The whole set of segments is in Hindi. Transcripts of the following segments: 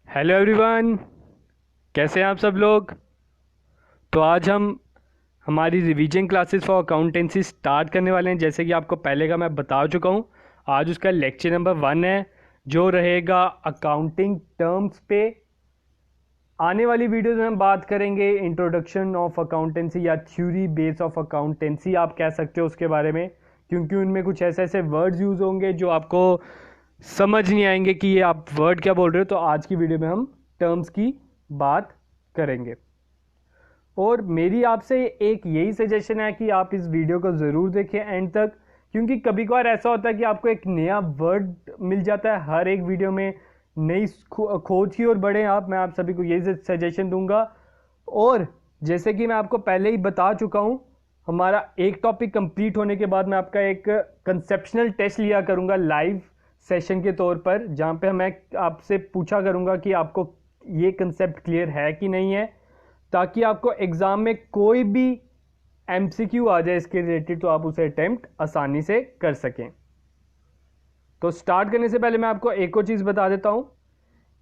हेलो एवरीवन, कैसे हैं आप सब लोग। तो आज हम हमारी revision classes for accountancy start करने वाले हैं। जैसे कि आपको पहले का मैं बता चुका हूं, आज उसका लेक्चर नंबर 1 है जो रहेगा अकाउंटिंग टर्म्स पे। आने वाली वीडियोस में हम बात करेंगे इंट्रोडक्शन ऑफ अकाउंटेंसी या थ्योरी बेस ऑफ अकाउंटेंसी आप कह सकते हो उसके बारे में, क्योंकि उनमें कुछ ऐसे ऐसे वर्ड्स यूज़ होंगे जो आपको समझ नहीं आएंगे कि ये आप वर्ड क्या बोल रहे हो। तो आज की वीडियो में हम टर्म्स की बात करेंगे और मेरी आपसे एक यही सजेशन है कि आप इस वीडियो को ज़रूर देखें एंड तक, क्योंकि कभी कभार ऐसा होता है कि आपको एक नया वर्ड मिल जाता है हर एक वीडियो में। नई खोज की ओर बढ़े आप, मैं आप सभी को यही सजेशन दूंगा। और जैसे कि मैं आपको पहले ही बता चुका हूं, हमारा एक टॉपिक कंप्लीट होने के बाद मैं आपका एक कंसेप्शनल टेस्ट लिया करूंगा लाइव सेशन के तौर पर, जहां पे मैं आपसे पूछा करूंगा कि आपको ये कंसेप्ट क्लियर है कि नहीं है, ताकि आपको एग्जाम में कोई भी एमसीक्यू आ जाए इसके रिलेटेड तो आप उसे अटेम्प्ट आसानी से कर सकें। तो स्टार्ट करने से पहले मैं आपको एक और चीज़ बता देता हूं।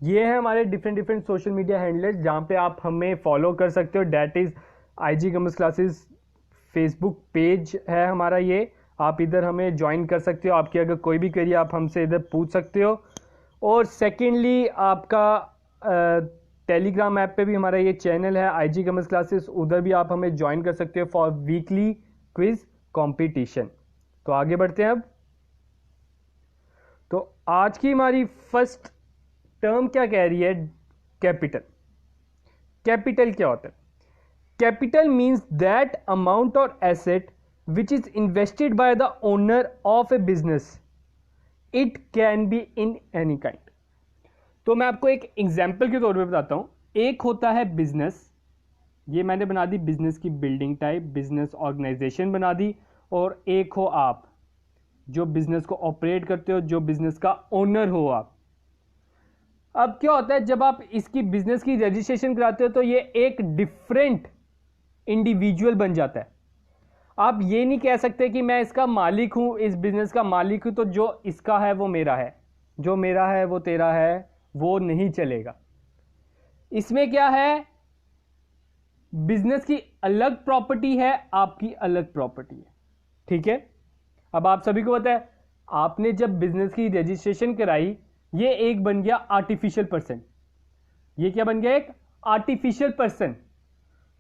ये है हमारे डिफरेंट सोशल मीडिया हैंडल्स जहां पे आप हमें फॉलो कर सकते हो। That is IG commerce classes Facebook page है हमारा, ये आप इधर हमें ज्वाइन कर सकते हो। आपकी अगर कोई भी क्वेरी आप हमसे इधर पूछ सकते हो। और सेकेंडली आपका टेलीग्राम ऐप पे भी हमारा ये चैनल है आईजी कॉमर्स क्लासेस, उधर भी आप हमें ज्वाइन कर सकते हो फॉर वीकली क्विज कंपटीशन। तो आगे बढ़ते हैं अब। तो आज की हमारी फर्स्ट टर्म क्या कह रही है? कैपिटल। कैपिटल क्या होता है? कैपिटल मीन्स दैट अमाउंट और asset which is invested by the owner of A business. It can be in any kind. तो मैं आपको एक एग्जाम्पल के तौर पे बताता हूं। एक होता है बिजनेस, ये मैंने बना दी बिजनेस की बिल्डिंग टाइप, बिजनेस ऑर्गेनाइजेशन बना दी। और एक हो आप जो बिजनेस को ऑपरेट करते हो, जो बिजनेस का ओनर हो आप। अब क्या होता है, जब आप इसकी बिजनेस की रजिस्ट्रेशन कराते हो तो ये एक डिफरेंट इंडिविजुअल बन जाता है। आप ये नहीं कह सकते कि मैं इसका मालिक हूं, इस बिजनेस का मालिक हूं, तो जो इसका है वो मेरा है, जो मेरा है वो तेरा है, वो नहीं चलेगा। इसमें क्या है, बिजनेस की अलग प्रॉपर्टी है, आपकी अलग प्रॉपर्टी है। ठीक है। अब आप सभी को पता है, आपने जब बिजनेस की रजिस्ट्रेशन कराई, ये एक बन गया आर्टिफिशियल पर्सन। ये क्या बन गया? एक आर्टिफिशियल पर्सन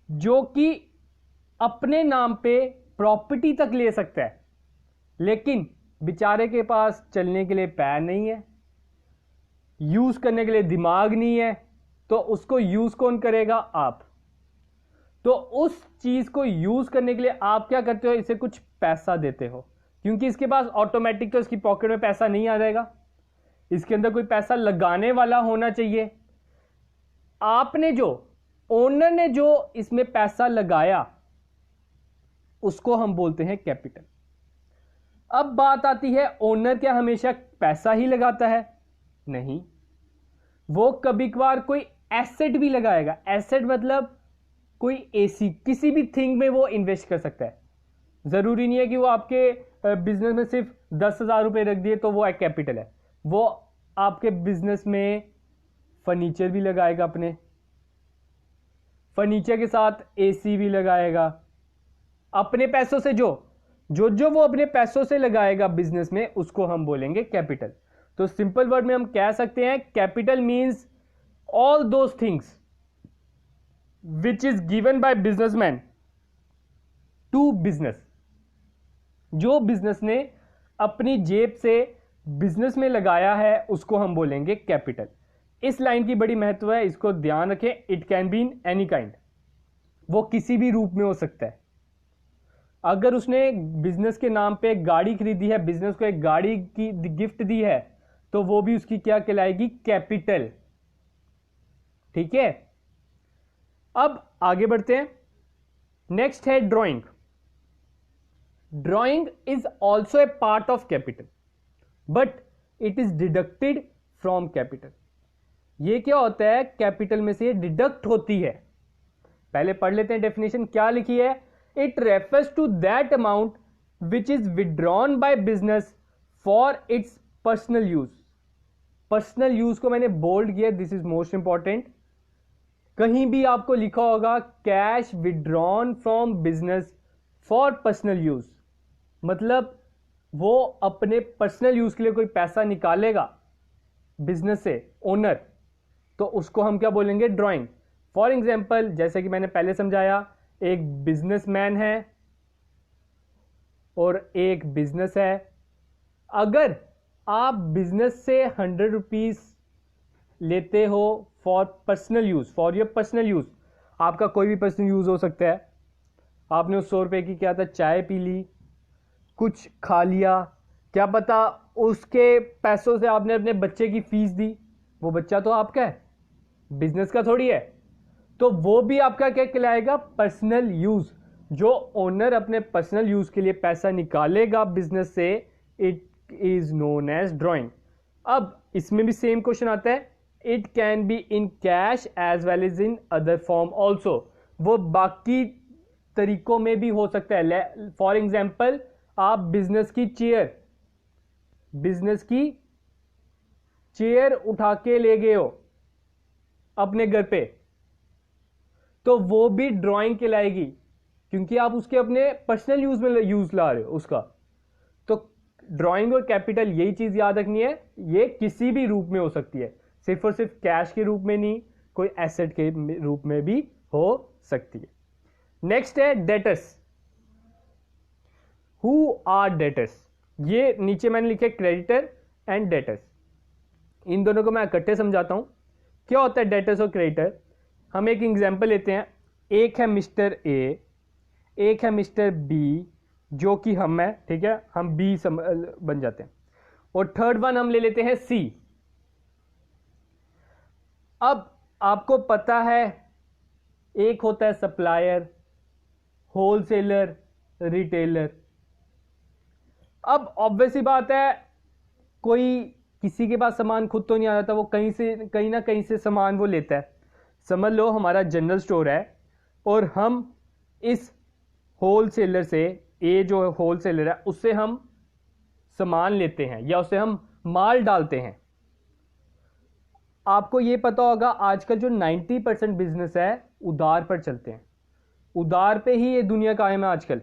जो कि अपने नाम पे प्रॉपर्टी तक ले सकता है, लेकिन बेचारे के पास चलने के लिए पैर नहीं है, यूज करने के लिए दिमाग नहीं है, तो उसको यूज कौन करेगा? आप। तो उस चीज को यूज करने के लिए आप क्या करते हो? इसे कुछ पैसा देते हो, क्योंकि इसके पास ऑटोमेटिक तो इसकी पॉकेट में पैसा नहीं आ जाएगा, इसके अंदर कोई पैसा लगाने वाला होना चाहिए। आपने जो ओनर ने जो इसमें पैसा लगाया उसको हम बोलते हैं कैपिटल। अब बात आती है, ओनर क्या हमेशा पैसा ही लगाता है? नहीं, वो कभी कभार कोई एसेट भी लगाएगा। एसेट मतलब कोई एसी, किसी भी थिंग में वो इन्वेस्ट कर सकता है। जरूरी नहीं है कि वो आपके बिजनेस में सिर्फ 10,000 रुपए रख दिए तो वो एक कैपिटल है। वो आपके बिजनेस में फर्नीचर भी लगाएगा, अपने फर्नीचर के साथ एसी भी लगाएगा। अपने पैसों से जो वो अपने पैसों से लगाएगा बिजनेस में, उसको हम बोलेंगे कैपिटल। तो सिंपल वर्ड में हम कह सकते हैं capital means all those things which is given by businessman to business. जो बिजनेस ने अपनी जेब से बिजनेस में लगाया है उसको हम बोलेंगे कैपिटल। इस लाइन की बड़ी महत्व है, इसको ध्यान रखें। It can be in any kind, वो किसी भी रूप में हो सकता है। अगर उसने बिजनेस के नाम पे एक गाड़ी खरीदी है, बिजनेस को एक गाड़ी की गिफ्ट दी है, तो वो भी उसकी क्या कहलाएगी? कैपिटल। ठीक है। अब आगे बढ़ते हैं। नेक्स्ट है drawing. Drawing is also a part of capital, but it is deducted from capital. ये क्या होता है? कैपिटल में से डिडक्ट होती है। पहले पढ़ लेते हैं डेफिनेशन क्या लिखी है। It refers to that amount which is withdrawn by business for its personal use. Personal use को मैंने बोल्ड किया, दिस इज मोस्ट इंपॉर्टेंट। कहीं भी आपको लिखा होगा cash withdrawn from business for personal use, मतलब वो अपने पर्सनल यूज के लिए कोई पैसा निकालेगा बिजनेस से ओनर, तो उसको हम क्या बोलेंगे, ड्राइंग। फॉर एग्जाम्पल, जैसे कि मैंने पहले समझाया, एक बिजनेसमैन है और एक बिजनेस है। अगर आप बिजनेस से 100 रुपीज लेते हो for personal use, for your personal use, आपका कोई भी पर्सनल यूज हो सकता है। आपने उस 100 रुपए की क्या था, चाय पी ली, कुछ खा लिया, क्या पता उसके पैसों से आपने अपने बच्चे की फीस दी, वो बच्चा तो आपका है, बिजनेस का थोड़ी है, तो वो भी आपका क्या कहलाएगा, पर्सनल यूज। जो ओनर अपने पर्सनल यूज के लिए पैसा निकालेगा बिजनेस से, it is known as drawing. अब इसमें भी सेम क्वेश्चन आता है, it can be in cash as well as in other form also, वो बाकी तरीकों में भी हो सकता है। फॉर एग्जाम्पल, आप बिजनेस की चेयर उठा के ले गए हो अपने घर पे, तो वो भी ड्राइंग कहलाएगी, क्योंकि आप उसके अपने पर्सनल यूज में यूज ला रहे हो उसका। तो ड्राइंग और कैपिटल, यही चीज याद रखनी है, ये किसी भी रूप में हो सकती है, सिर्फ और सिर्फ कैश के रूप में नहीं, कोई एसेट के रूप में भी हो सकती है। नेक्स्ट है डेटर्स। हु आर डेटर्स, ये नीचे मैंने लिखा है क्रेडिटर एंड डेटर्स। इन दोनों को मैं इकट्ठे समझाता हूं, क्या होता है डेटर्स और क्रेडिटर। हम एक एग्जांपल लेते हैं, एक है मिस्टर ए, एक है मिस्टर बी, जो कि हम है, ठीक है, हम बी बन जाते हैं, और थर्ड वन हम ले लेते हैं सी। अब आपको पता है, एक होता है सप्लायर, होलसेलर, रिटेलर। अब ऑब्वियस ही बात है, कोई किसी के पास सामान खुद तो नहीं आ जाता, वो कहीं ना कहीं से सामान वो लेता है। समझ लो हमारा जनरल स्टोर है और हम इस होलसेलर से, ए जो होलसेलर है, उससे हम सामान लेते हैं या उससे हम माल डालते हैं। आपको ये पता होगा आजकल जो 90% बिजनेस है उधार पर चलते हैं, उधार पे ही ये दुनिया कायम है आजकल।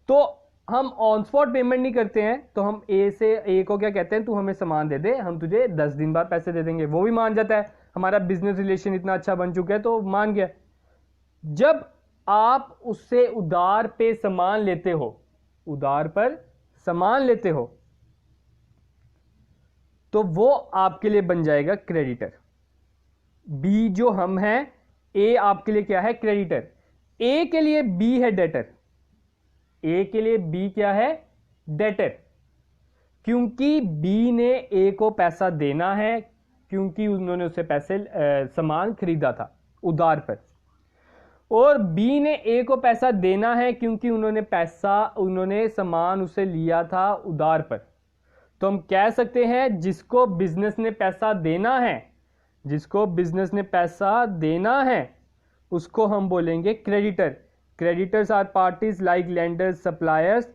तो हम ऑन स्पॉट पेमेंट नहीं करते हैं, तो हम ए को क्या कहते हैं, तू हमें सामान दे दे, हम तुझे 10 दिन बाद पैसे दे देंगे। वो भी मान जाता है, हमारा बिजनेस रिलेशन इतना अच्छा बन चुका है तो मान गया। जब आप उससे उधार पे सामान लेते हो, उधार पर सामान लेते हो, तो वो आपके लिए बन जाएगा क्रेडिटर। बी जो हम हैं, ए आपके लिए क्या है, क्रेडिटर। ए के लिए बी है डेटर, ए के लिए बी क्या है, डेटर, क्योंकि बी ने ए को पैसा देना है, क्योंकि उन्होंने उससे पैसे सामान खरीदा था उधार पर, और बी ने ए को पैसा देना है क्योंकि उन्होंने सामान उसे लिया था उधार पर। तो हम कह सकते हैं जिसको बिजनेस ने पैसा देना है, जिसको बिजनेस ने पैसा देना है उसको हम बोलेंगे creditor. Creditors are parties like lenders, suppliers,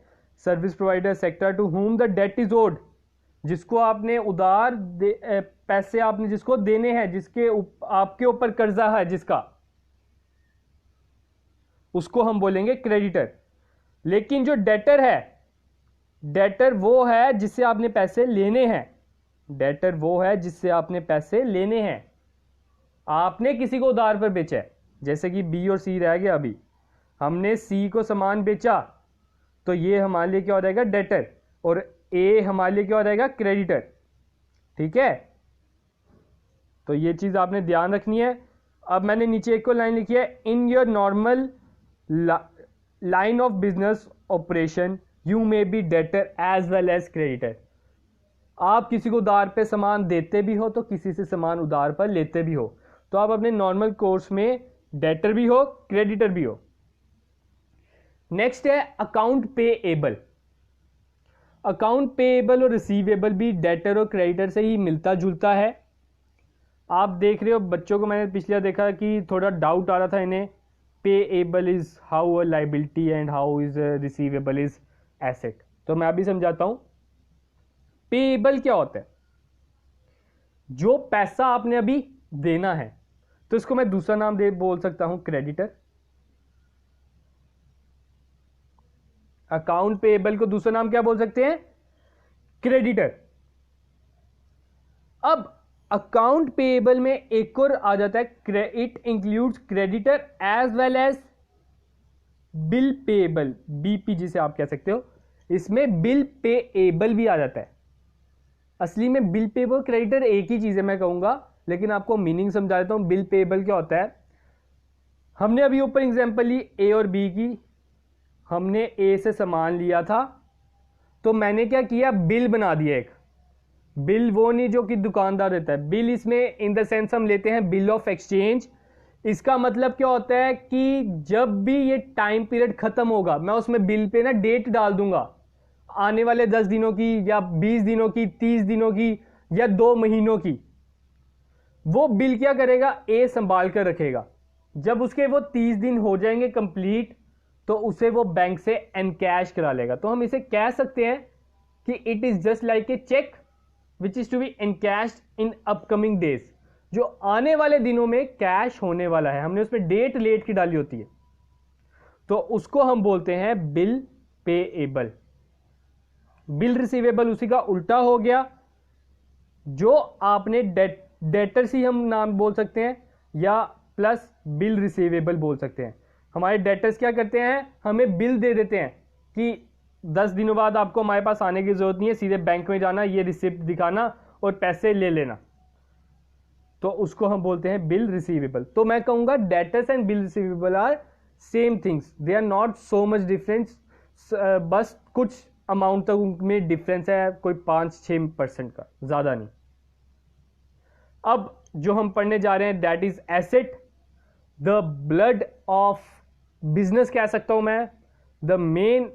service provider sector to whom the debt is owed. जिसको आपने उधार पैसे आपने जिसको देने हैं, जिसके आपके ऊपर कर्जा है जिसका, उसको हम बोलेंगे क्रेडिटर। लेकिन जो डेटर है, डेटर वो है जिससे आपने पैसे लेने हैं, डेटर वो है जिससे आपने पैसे लेने हैं। आपने किसी को उधार पर बेचा है, जैसे कि बी और सी रह गया, अभी हमने सी को सामान बेचा, तो ये हमारे लिए क्या हो जाएगा, डेटर, और ए हमारे लिए क्या हो जाएगा, क्रेडिटर। ठीक है, तो ये चीज आपने ध्यान रखनी है। अब मैंने नीचे एक को लाइन लिखी है, in your normal line of business operation you may be debtor as well as creditor. आप किसी को उधार पे सामान देते भी हो, तो किसी से सामान उधार पर लेते भी हो, तो आप अपने नॉर्मल कोर्स में डेटर भी हो, क्रेडिटर भी हो। नेक्स्ट है अकाउंट पेएबल। अकाउंट पेएबल और रिसीवेबल भी डेटर और क्रेडिटर से ही मिलता जुलता है। आप देख रहे हो बच्चों को, मैंने पिछले देखा कि थोड़ा डाउट आ रहा था इन्हें, payable is how a liability and how is receivable is asset. तो मैं अभी समझाता हूं पेएबल क्या होता है। जो पैसा आपने अभी देना है, तो इसको मैं दूसरा नाम दे बोल सकता हूं क्रेडिटर। अकाउंट पेएबल को दूसरा नाम क्या बोल सकते हैं? क्रेडिटर। अब अकाउंट पेएबल में एक और आ जाता है, it includes creditor as well as bill payable, BP जिसे आप कह सकते हो। इसमें बिल पेएबल भी आ जाता है। असली में बिल पेएबल क्रेडिटर एक ही चीज है मैं कहूंगा, लेकिन आपको मीनिंग समझा देता हूं। बिल पेएबल क्या होता है? हमने अभी ऊपर एग्जांपल ली ए और बी की। हमने ए से सामान लिया था, तो मैंने क्या किया, बिल बना दिया एक। बिल वो नहीं जो कि दुकानदार देता है, बिल इसमें इन द सेंस हम लेते हैं बिल ऑफ एक्सचेंज। इसका मतलब क्या होता है कि जब भी ये टाइम पीरियड खत्म होगा, मैं उसमें बिल पे ना डेट डाल दूंगा, आने वाले 10 दिनों की या 20 दिनों की, 30 दिनों की या 2 महीनों की। वो बिल क्या करेगा, ए संभाल कर रखेगा। जब उसके वो 30 दिन हो जाएंगे कंप्लीट, तो उसे वो बैंक से एनकैश करा लेगा। तो हम इसे कह सकते हैं कि it is just like a cheque which is to be encashed in upcoming days, जो आने वाले दिनों में कैश होने वाला है। हमने उसमें डेट लेट की डाली होती है, तो उसको हम बोलते हैं बिल पेएबल। बिल रिसीवेबल उसी का उल्टा हो गया, जो आपने डेटर्स ही हम नाम बोल सकते हैं, या प्लस बिल रिसीवेबल बोल सकते हैं। हमारे डेटर्स क्या करते हैं, हमें बिल दे देते हैं कि 10 दिनों बाद आपको हमारे पास आने की जरूरत नहीं है, सीधे बैंक में जाना, ये रिसिप्ट दिखाना और पैसे ले लेना, तो उसको हम बोलते हैं बिल रिसीवेबल। तो मैं कहूंगा debtors and bill receivable are same things, they are not so much difference, बस कुछ अमाउंट तक उनमें डिफरेंस है, कोई 5-6% का, ज्यादा नहीं। अब जो हम पढ़ने जा रहे हैं that is asset, the blood of business कह सकता हूं मैं, द मेन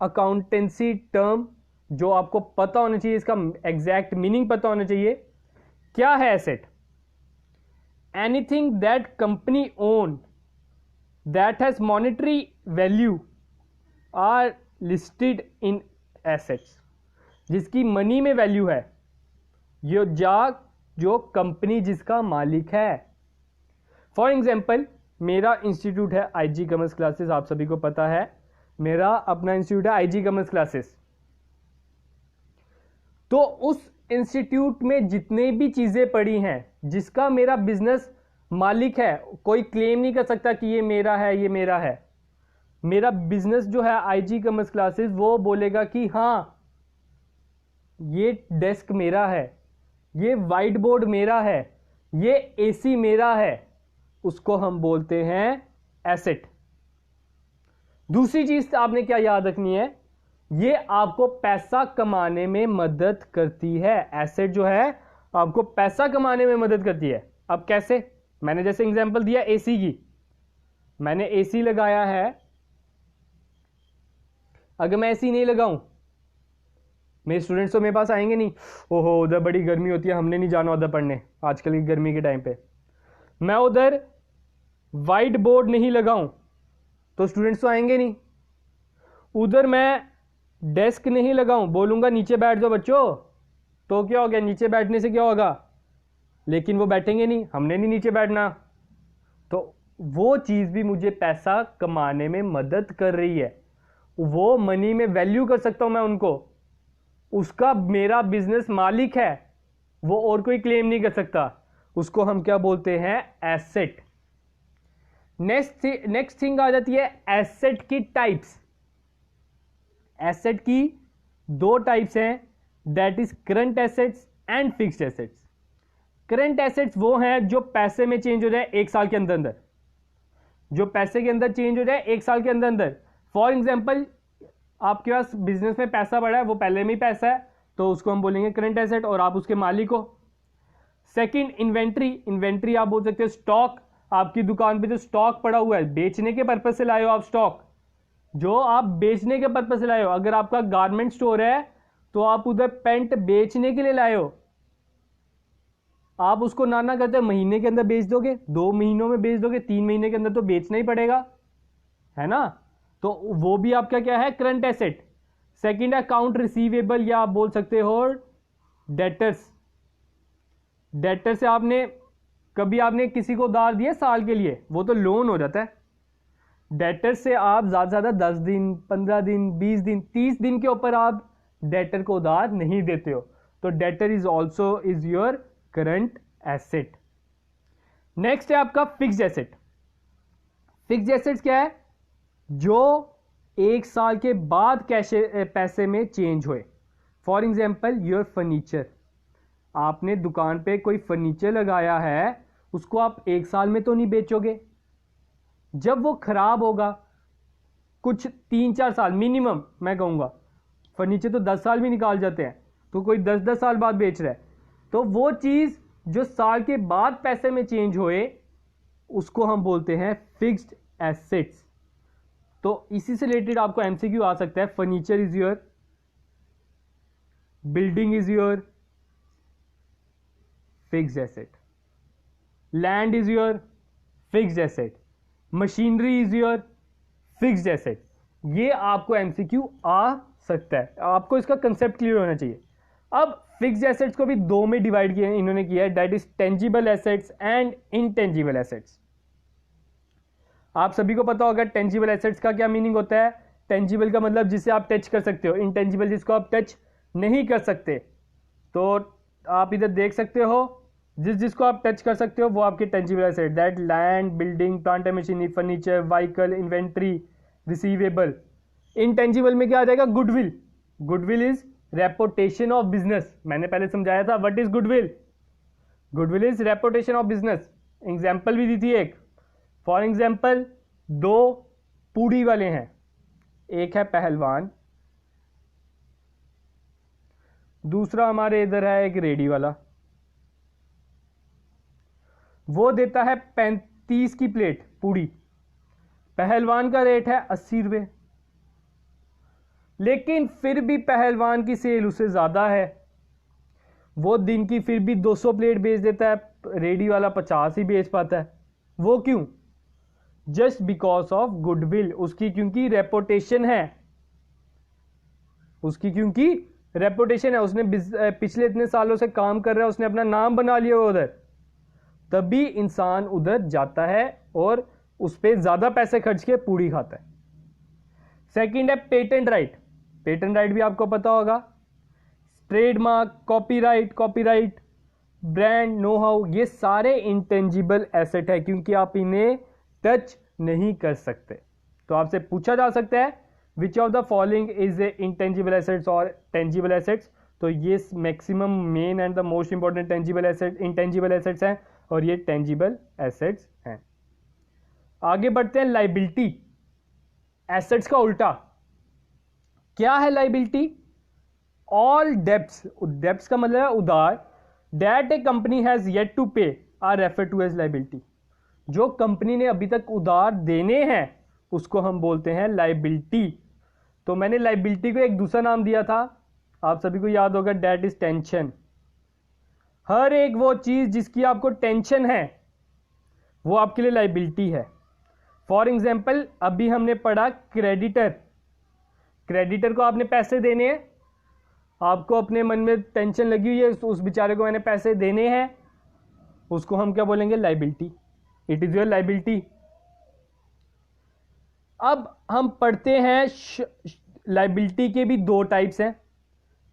अकाउंटेंसी टर्म जो आपको पता होना चाहिए, इसका एग्जैक्ट मीनिंग पता होना चाहिए। क्या है asset? Anything that company own that has monetary value are listed in assets, जिसकी मनी में वैल्यू है, जो कंपनी जिसका मालिक है। फॉर एग्जाम्पल, मेरा इंस्टीट्यूट है आईजी कॉमर्स क्लासेस, आप सभी को पता है मेरा अपना इंस्टीट्यूट है आईजी कॉमर्स क्लासेस। तो उस इंस्टीट्यूट में जितने भी चीजें पड़ी हैं, जिसका मेरा बिजनेस मालिक है, कोई क्लेम नहीं कर सकता कि ये मेरा है, ये मेरा है। मेरा बिजनेस जो है आईजी कॉमर्स क्लासेस, वो बोलेगा कि हाँ ये डेस्क मेरा है, ये व्हाइट बोर्ड मेरा है, ये एसी मेरा है, उसको हम बोलते हैं एसेट। दूसरी चीज आपने क्या याद रखनी है, ये आपको पैसा कमाने में मदद करती है। एसेट जो है आपको पैसा कमाने में मदद करती है। अब कैसे? मैंने जैसे एग्जांपल दिया एसी की, मैंने एसी लगाया है, अगर मैं एसी नहीं लगाऊं, मेरे स्टूडेंट्स तो मेरे पास आएंगे नहीं, ओहो उधर बड़ी गर्मी होती है, हमने नहीं जाना उधर पढ़ने आजकल की गर्मी के टाइम पे। मैं उधर व्हाइट बोर्ड नहीं लगाऊं तो स्टूडेंट्स तो आएंगे नहीं। उधर मैं डेस्क नहीं लगाऊं, बोलूंगा नीचे बैठ जाओ बच्चों, तो क्या हो गया, नीचे बैठने से क्या होगा, लेकिन वो बैठेंगे नहीं, हमने नहीं नीचे बैठना। तो वो चीज भी मुझे पैसा कमाने में मदद कर रही है, वो मनी में वैल्यू कर सकता हूं मैं उनको, उसका मेरा बिजनेस मालिक है, वो और कोई क्लेम नहीं कर सकता, उसको हम क्या बोलते हैं, एसेट। नेक्स्ट थिंग आ जाती है एसेट की टाइप्स। एसेट की 2 टाइप्स हैं, that is current assets and fixed assets. Current assets वो हैं जो पैसे में चेंज हो जाए 1 साल के अंदर अंदर, जो पैसे के अंदर चेंज हो जाए 1 साल के अंदर अंदर। फॉर एग्जाम्पल, आपके पास बिजनेस में पैसा बढ़ा है, वो पहले में ही पैसा है, तो उसको हम बोलेंगे करंट एसेट, और आप उसके मालिक हो। Second, inventory. इन्वेंट्री आप बोल सकते हो स्टॉक, आपकी दुकान पे जो स्टॉक पड़ा हुआ है, बेचने के पर्पज से लाए हो आप स्टॉक, जो आप बेचने के पर्पज से लाए हो। अगर आपका गारमेंट स्टोर है तो आप उधर पेंट बेचने के लिए लाए हो, आप उसको ना करते महीने के अंदर बेच दोगे, 2 महीनों में बेच दोगे, 3 महीने के अंदर तो बेचना ही पड़ेगा, है ना। तो वो भी आपका क्या है, current asset. Second, account receivable, या आप बोल सकते हो डेटर्स। डेटर से कभी आपने किसी को उधार दिया साल के लिए, वो तो लोन हो जाता है। डेटर से आप ज़्यादा से ज़्यादा 10 दिन, 15 दिन, 20 दिन, 30 दिन के ऊपर आप डेटर को उधार नहीं देते हो। तो debtor is also is your current asset. Next है आपका फिक्स्ड एसेट। फिक्स्ड एसेट्स क्या है? जो 1 साल के बाद पैसे में चेंज हुए। फॉर एग्जाम्पल योर फर्नीचर, आपने दुकान पे कोई फर्नीचर लगाया है, उसको आप 1 साल में तो नहीं बेचोगे। जब वो खराब होगा, कुछ 3-4 साल मिनिमम मैं कहूँगा, फर्नीचर तो 10 साल भी निकाल जाते हैं, तो कोई 10-10 साल बाद बेच रहा है, तो वो चीज़ जो साल के बाद पैसे में चेंज होए उसको हम बोलते हैं फिक्स्ड एसेट्स। तो इसी से रिलेटेड आपको एमसीक्यू आ सकता है, furniture is your, building is your fixed asset, land is your fixed asset, machinery is your fixed asset. ये आपको एमसीक्यू आ सकता है, आपको इसका कंसेप्ट क्लियर होना चाहिए। अब फिक्स्ड एसेट्स को भी 2 में डिवाइड किया इन्होंने किया है, that is tangible assets and intangible assets. आप सभी को पता होगा टेंजिबल एसेट्स का क्या मीनिंग होता है। टेंजिबल का मतलब जिसे आप टच कर सकते हो, इनटेंजिबल जिसको आप टच नहीं कर सकते। तो आप इधर देख सकते हो, जिसको आप टच कर सकते हो वो आपके tangible asset, that land, building, plant and machinery, furniture, vehicle, inventory, receivable. Intangible में क्या आ जाएगा? Goodwill. Goodwill is reputation of business. मैंने पहले समझाया था what is goodwill. Goodwill is reputation of business. Example भी दी थी एक। फॉर एग्जाम्पल 2 पूड़ी वाले हैं, एक है पहलवान, दूसरा हमारे इधर है एक रेडी वाला। वो देता है 35 की प्लेट पूड़ी, पहलवान का रेट है 80 रुपये, लेकिन फिर भी पहलवान की सेल उससे ज़्यादा है, वो दिन की फिर भी 200 प्लेट बेच देता है, रेडी वाला 50 ही बेच पाता है। वो क्यों? जस्ट बिकॉज ऑफ गुडविल, उसकी क्योंकि रेपुटेशन है, उसकी क्योंकि रेपुटेशन है, उसने पिछले इतने सालों से काम कर रहा है, उसने अपना नाम बना लिया उधर, तभी इंसान उधर जाता है और उस पर ज़्यादा पैसे खर्च के पूड़ी खाता है। सेकंड है पेटेंट राइट। पेटेंट राइट भी आपको पता होगा, trademark, copyright, brand, know how, ये सारे इंटेंजिबल एसेट है क्योंकि आप इन्हें टच नहीं कर सकते। तो आपसे पूछा जा सकता है which of the following is a intangible assets और टेंजिबल एसेट्स। तो ये maximum main and the most important intangible assets हैं और ये टेंजिबल एसेट्स हैं। आगे बढ़ते हैं लाइबिलिटी, एसेट्स का उल्टा। क्या है लाइबिलिटी? ऑल डेब्ट्स का मतलब है उधार, that a company has yet to pay are refer to as liability. जो कंपनी ने अभी तक उधार देने हैं उसको हम बोलते हैं लाइबिलिटी। तो मैंने लाइबिलिटी को एक दूसरा नाम दिया था, आप सभी को याद होगा, दैट इज टेंशन। हर एक वो चीज जिसकी आपको टेंशन है वो आपके लिए लाइबिलिटी है। फॉर एग्जाम्पल अभी हमने पढ़ा क्रेडिटर। क्रेडिटर को आपने पैसे देने हैं, आपको अपने मन में टेंशन लगी हुई है, उस बेचारे को मैंने पैसे देने हैं, उसको हम क्या बोलेंगे? Liability. It is your liability. अब हम पढ़ते हैं लाइबिलिटी के भी 2 टाइप्स हैं,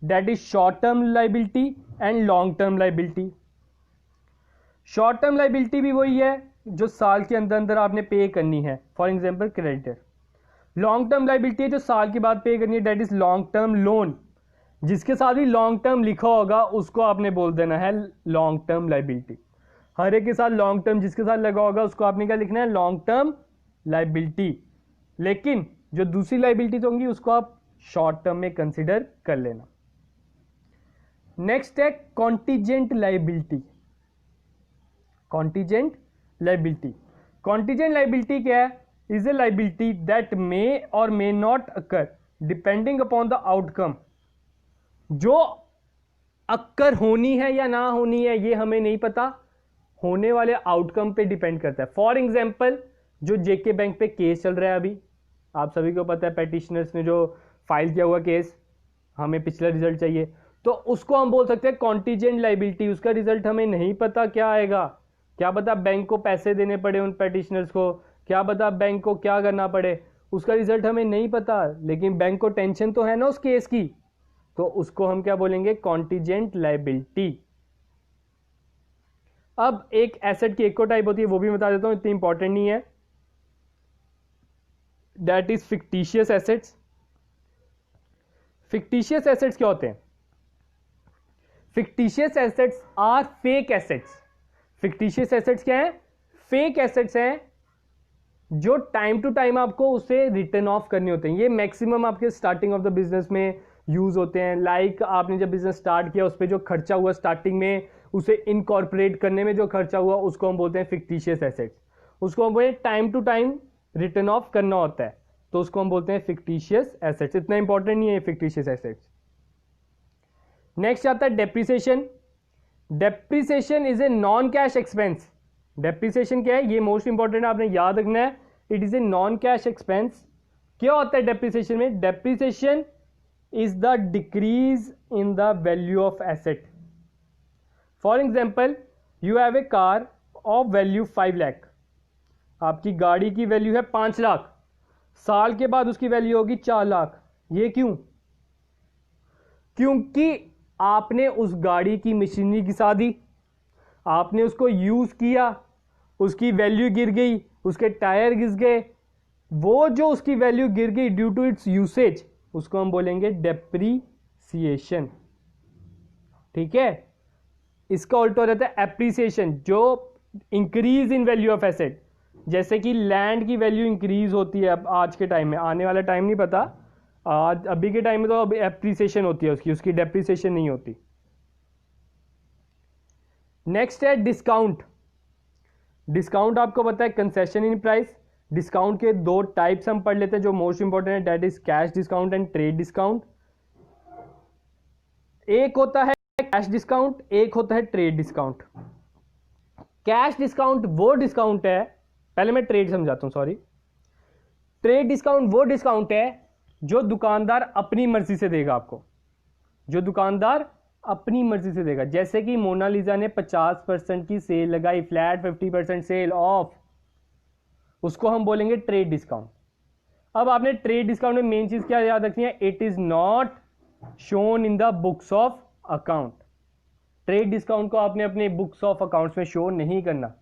that is short term liability and long term liability. Short term liability भी वही है जो साल के अंदर अंदर आपने पे करनी है, for example creditor. Long term liability है जो साल के बाद पे करनी है, that is long term loan. जिसके साथ भी लॉन्ग टर्म लिखा होगा उसको आपने बोल देना है लॉन्ग टर्म लाइबिलिटी। हर एक के साथ लॉन्ग टर्म जिसके साथ लगा होगा उसको आपने क्या लिखना है? Long term liability. लेकिन जो दूसरी लाइबिलिटीज होंगी उसको आप शॉर्ट टर्म में कंसिडर कर लेना। नेक्स्ट है कॉन्टीजेंट लाइबिलिटी। कॉन्टीजेंट लाइबिलिटी क्या है? Is a liability that may और may not occur depending upon the outcome. जो अक्कर होनी है या ना होनी है ये हमें नहीं पता, होने वाले आउटकम पे डिपेंड करता है। फॉर एग्जाम्पल जो जेके बैंक पे केस चल रहा है अभी, आप सभी को पता है, पेटिशनर्स ने जो फाइल किया हुआ केस, हमें पिछला रिजल्ट चाहिए, तो उसको हम बोल सकते हैं कॉन्टीजेंट लाइबिलिटी। उसका रिजल्ट हमें नहीं पता क्या आएगा, क्या पता बैंक को पैसे देने पड़े उन पेटिशनर्स को, क्या पता बैंक को क्या करना पड़े, उसका रिजल्ट हमें नहीं पता, लेकिन बैंक को टेंशन तो है ना उस केस की, तो उसको हम क्या बोलेंगे, कॉन्टीजेंट लाइबिलिटी। अब एक एसेट की एक और टाइप होती है, वो भी बता देता हूं, इतनी इंपॉर्टेंट नहीं है, that is fictitious assets. Fictitious assets क्या होते हैं? Fictitious assets are fake assets. Fictitious assets क्या है? फेक एसेट्स हैं जो टाइम टू टाइम आपको उसे रिटर्न ऑफ करने होते हैं। ये मैक्सिमम आपके स्टार्टिंग ऑफ द बिजनेस में यूज होते हैं। लाइक आपने जब बिजनेस स्टार्ट किया, उस पर जो खर्चा हुआ स्टार्टिंग में, उसे इनकॉर्पोरेट करने में जो खर्चा हुआ, उसको हम बोलते हैं फिक्टिशियस एसेट्स। उसको हम बोलते हैं time to time written off करना होता है, तो उसको हम बोलते हैं फिक्टिशियस एसेट्स। इतना इंपॉर्टेंट नहीं है फिक्टिशियस एसेट्स। नेक्स्ट आता है depreciation. Depreciation is a non cash expense. Depreciation क्या है? ये मोस्ट इंपॉर्टेंट आपने याद रखना है, it is a non cash expense. क्या होता है डेप्रिसिएशन में? Depreciation is the decrease in the value of asset. For example, you have a car of value 5 lakh. आपकी गाड़ी की वैल्यू है 5 लाख, साल के बाद उसकी वैल्यू होगी 4 लाख। ये क्यों? क्योंकि आपने उस गाड़ी की मशीनरी घिसा दी, आपने उसको यूज किया, उसकी वैल्यू गिर गई, उसके टायर घिस गए, वो जो उसकी वैल्यू गिर गई ड्यू टू इट्स यूसेज, उसको हम बोलेंगे डेप्रीसिएशन। ठीक है। इसका उल्टा हो जाता है एप्रिसिएशन, जो increase in value of asset. जैसे कि लैंड की वैल्यू इंक्रीज होती है अब आज के टाइम में, आने वाला टाइम नहीं पता, आज अभी के टाइम में तो अब एप्रिसिएशन होती है उसकी डेप्रिसिएशन नहीं होती। नेक्स्ट है डिस्काउंट। डिस्काउंट आपको पता है कंसेशन इन प्राइस। डिस्काउंट के 2 टाइप्स हम पढ़ लेते हैं जो मोस्ट इंपॉर्टेंट है, that is cash discount and trade discount. एक होता है कैश डिस्काउंट, एक होता है ट्रेड डिस्काउंट। कैश डिस्काउंट वो डिस्काउंट है, पहले मैं ट्रेड समझाता हूं, सॉरी। ट्रेड डिस्काउंट वो डिस्काउंट है जो दुकानदार अपनी मर्जी से देगा आपको, जो दुकानदार अपनी मर्जी से देगा। जैसे कि मोनालिसा ने 50% की सेल लगाई, फ्लैट 50% सेल ऑफ, उसको हम बोलेंगे ट्रेड डिस्काउंट। अब आपने ट्रेड डिस्काउंट में मेन चीज क्या याद रखनी है? It is not shown in the books of account. Trade discount को आपने अपने बुक्स ऑफ अकाउंट्स में शो नहीं करना।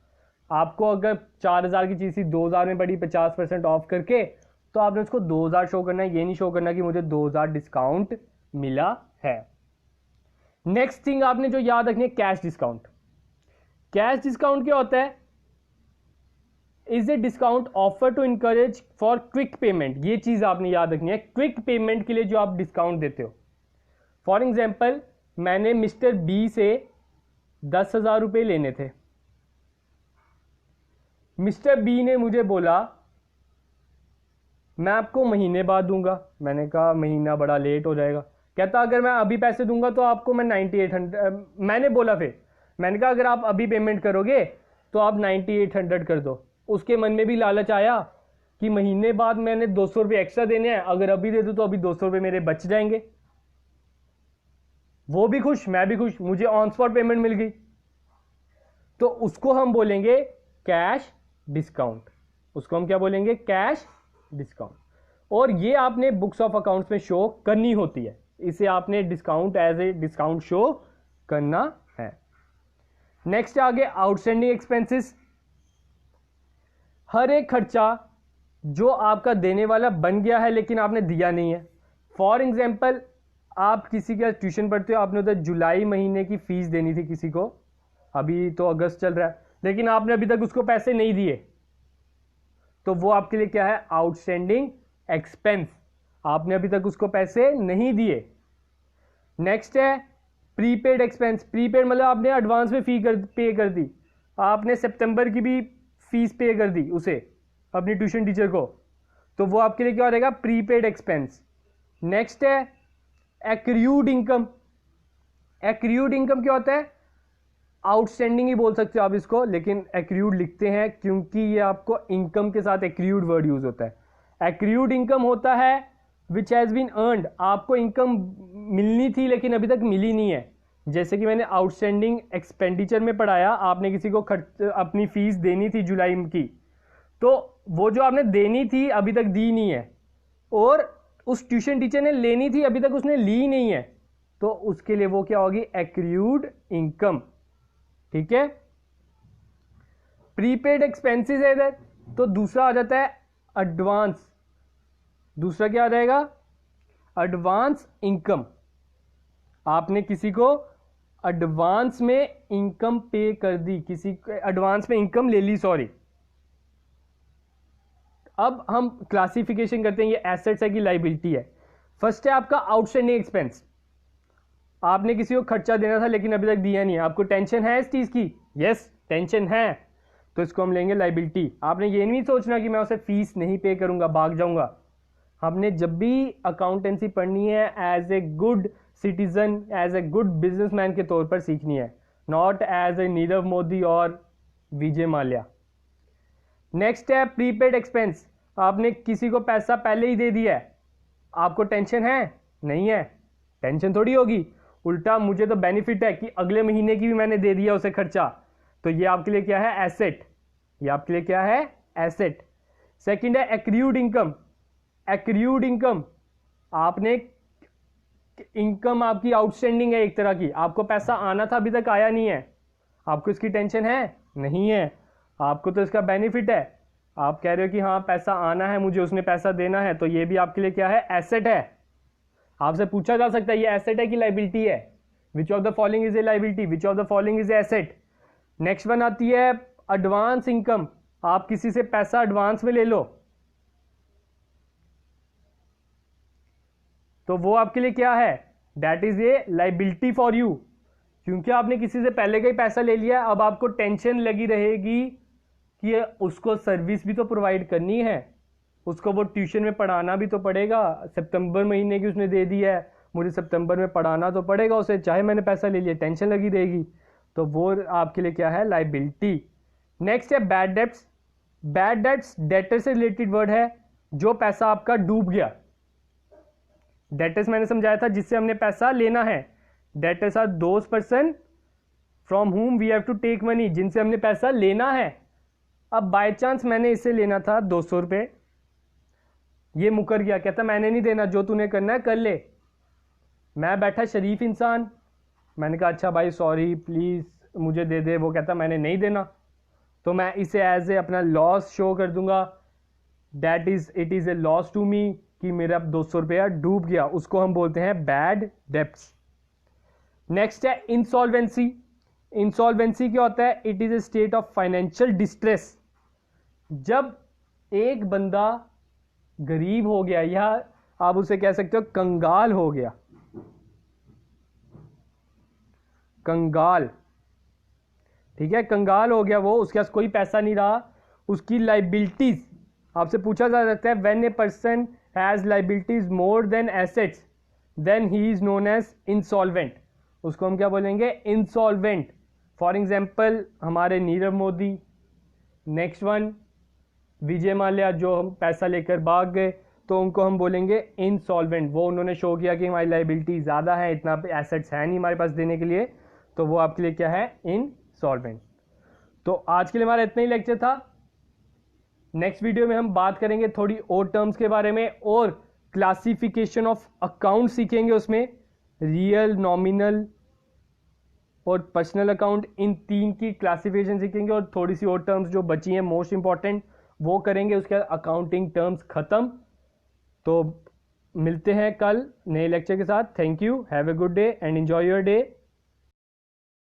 आपको अगर 4000 की चीज थी 2000 में पड़ी 50% ऑफ करके, तो आपने उसको 2000 शो करना है, ये नहीं शो करना कि मुझे 2000 डिस्काउंट मिला है। नेक्स्ट थिंग आपने जो याद रखनी है, कैश डिस्काउंट। कैश डिस्काउंट क्या होता है? Is a discount offer to encourage for quick payment. ये चीज आपने याद रखनी है, क्विक पेमेंट के लिए जो आप डिस्काउंट देते हो। फॉर एग्जाम्पल, मैंने मिस्टर बी से 10,000 रुपये लेने थे। मिस्टर बी ने मुझे बोला मैं आपको महीने बाद दूंगा। मैंने कहा महीना बड़ा लेट हो जाएगा। कहता अगर मैं अभी पैसे दूंगा तो आपको मैं 9800, मैंने बोला, फिर मैंने कहा अगर आप अभी पेमेंट करोगे तो आप 9800 कर दो। उसके मन में भी लालच आया कि महीने बाद मैंने 200 रुपये एक्स्ट्रा देने हैं, अगर अभी दे दूं तो अभी 200 रुपये मेरे बच जाएंगे। वो भी खुश, मैं भी खुश, मुझे ऑन स्पॉट पेमेंट मिल गई। तो उसको हम बोलेंगे कैश डिस्काउंट। उसको हम क्या बोलेंगे? Cash discount. और ये आपने बुक्स ऑफ अकाउंट्स में शो करनी होती है, इसे आपने discount as a discount show करना है। नेक्स्ट आगे आउटस्टैंडिंग एक्सपेंसेस। हर एक खर्चा जो आपका देने वाला बन गया है लेकिन आपने दिया नहीं है। फॉर एग्जाम्पल, आप किसी का ट्यूशन पढ़ते हो, आपने उधर जुलाई महीने की फीस देनी थी किसी को, अभी तो अगस्त चल रहा है, लेकिन आपने अभी तक उसको पैसे नहीं दिए, तो वो आपके लिए क्या है? Outstanding expense. आपने अभी तक उसको पैसे नहीं दिए। नेक्स्ट है प्रीपेड एक्सपेंस। प्रीपेड मतलब आपने एडवांस में पे कर दी, आपने सितंबर की भी फीस पे कर दी उसे, अपनी ट्यूशन टीचर को, तो वो आपके लिए क्या रहेगा? Prepaid expense. नेक्स्ट है एक्रूड इनकम। एक्रूड इनकम क्या होता है? आउटस्टैंडिंग ही बोल सकते हो आप इसको, लेकिन एक्रूड लिखते हैं क्योंकि ये आपको इनकम के साथ एक्रूड वर्ड यूज होता है। एक्रूड इनकम होता है विच हैज़ बीन अर्नड, आपको इनकम मिलनी थी लेकिन अभी तक मिली नहीं है। जैसे कि मैंने आउटस्टैंडिंग एक्सपेंडिचर में पढ़ाया, आपने किसी को खर्च अपनी फीस देनी थी जुलाई की, तो वो जो आपने देनी थी अभी तक दी नहीं है, और उस ट्यूशन टीचर ने लेनी थी अभी तक उसने ली नहीं है, तो उसके लिए वो क्या होगी, एक्रूड इनकम। ठीक है, प्रीपेड एक्सपेंसेस है इधर, तो दूसरा आ जाता है एडवांस। दूसरा क्या आ जाएगा, एडवांस इनकम। आपने किसी को एडवांस में इनकम पे कर दी, किसी को एडवांस में इनकम ले ली, सॉरी। अब हम क्लासिफिकेशन करते हैं, ये एसेट्स है कि लाइबिलिटी है। फर्स्ट है आपका आउटस्टैंडिंग एक्सपेंस, आपने किसी को खर्चा देना था लेकिन अभी तक दिया नहीं है, आपको टेंशन है इस चीज की, यस टेंशन है, तो इसको हम लेंगे लाइबिलिटी। आपने ये नहीं सोचना कि मैं उसे फीस नहीं पे करूंगा, भाग जाऊंगा। हमने जब भी अकाउंटेंसी पढ़नी है as a good citizen, as a good businessman के तौर पर सीखनी है, not as a Nirav Modi और विजय माल्या। नेक्स्ट है प्रीपेड एक्सपेंस, आपने किसी को पैसा पहले ही दे दिया है, आपको टेंशन है नहीं है, टेंशन थोड़ी होगी, उल्टा मुझे तो बेनिफिट है कि अगले महीने की भी मैंने दे दिया उसे खर्चा, तो ये आपके लिए क्या है, एसेट। ये आपके लिए क्या है, एसेट। सेकंड है एक्रूड इनकम। एक्रूड इनकम, आपने इनकम आपकी आउटस्टैंडिंग है एक तरह की, आपको पैसा आना था अभी तक आया नहीं है, आपको इसकी टेंशन है नहीं है, आपको तो इसका बेनिफिट है, आप कह रहे हो कि हाँ पैसा आना है मुझे, उसने पैसा देना है, तो ये भी आपके लिए क्या है, एसेट है। आपसे पूछा जा सकता है ये एसेट है कि लाइबिलिटी है, which of the following is a liability, which of the following is a asset. Next one आती है एडवांस इनकम, आप किसी से पैसा एडवांस में ले लो, तो वो आपके लिए क्या है, that is a liability for you, क्योंकि आपने किसी से पहले का ही पैसा ले लिया, अब आपको टेंशन लगी रहेगी कि उसको सर्विस भी तो प्रोवाइड करनी है, उसको वो ट्यूशन में पढ़ाना भी तो पड़ेगा, सितंबर महीने की उसने दे दी है, मुझे सितंबर में पढ़ाना तो पड़ेगा उसे, चाहे मैंने पैसा ले लिया, टेंशन लगी रहेगी, तो वो आपके लिए क्या है, लाइबिलिटी। नेक्स्ट है bad debts. Bad debts debtor से रिलेटेड वर्ड है, जो पैसा आपका डूब गया। डेटर्स मैंने समझाया था जिससे हमने पैसा लेना है, debtors are those person from whom we have to take money, जिनसे हमने पैसा लेना है। अब बाय चांस मैंने इससे लेना था 200 रुपये, ये मुकर गया, कहता मैंने नहीं देना, जो तूने करना है कर ले। मैं बैठा शरीफ इंसान, मैंने कहा अच्छा भाई सॉरी प्लीज़ मुझे दे दे, वो कहता मैंने नहीं देना, तो मैं इसे एज ए अपना लॉस शो कर दूंगा, that is it is a loss to me, कि मेरा 200 रुपया डूब गया, उसको हम बोलते हैं बैड डेब्ट्स। नेक्स्ट है इंसॉल्वेंसी। इंसॉल्वेंसी क्या होता है, it is a state of financial distress. जब एक बंदा गरीब हो गया, या आप उसे कह सकते हो कंगाल हो गया, कंगाल, ठीक है, कंगाल हो गया वो, उसके पास कोई पैसा नहीं रहा, उसकी लाइबिलिटीज, आपसे पूछा जा सकता है when a person has liabilities more than assets then he is known as insolvent, उसको हम क्या बोलेंगे, इंसॉल्वेंट। फॉर एग्जाम्पल हमारे नीरव मोदी, नेक्स्ट वन विजय माल्या, जो हम पैसा लेकर भाग गए, तो उनको हम बोलेंगे इंसॉल्वेंट, वो उन्होंने शो किया कि हमारी लाइबिलिटी ज़्यादा है, इतना एसेट्स है नहीं हमारे पास देने के लिए, तो वो आपके लिए क्या है, इंसॉल्वेंट। तो आज के लिए हमारा इतना ही लेक्चर था। नेक्स्ट वीडियो में हम बात करेंगे थोड़ी और टर्म्स के बारे में, और क्लासिफिकेशन ऑफ अकाउंट सीखेंगे, उसमें रियल, नॉमिनल और पर्सनल अकाउंट, इन तीन की क्लासिफिकेशन सीखेंगे, और थोड़ी सी और टर्म्स जो बची हैं मोस्ट इंपॉर्टेंट वो करेंगे, उसके बाद अकाउंटिंग टर्म्स खत्म। तो मिलते हैं कल नए लेक्चर के साथ। Thank you, have a good day and enjoy your day.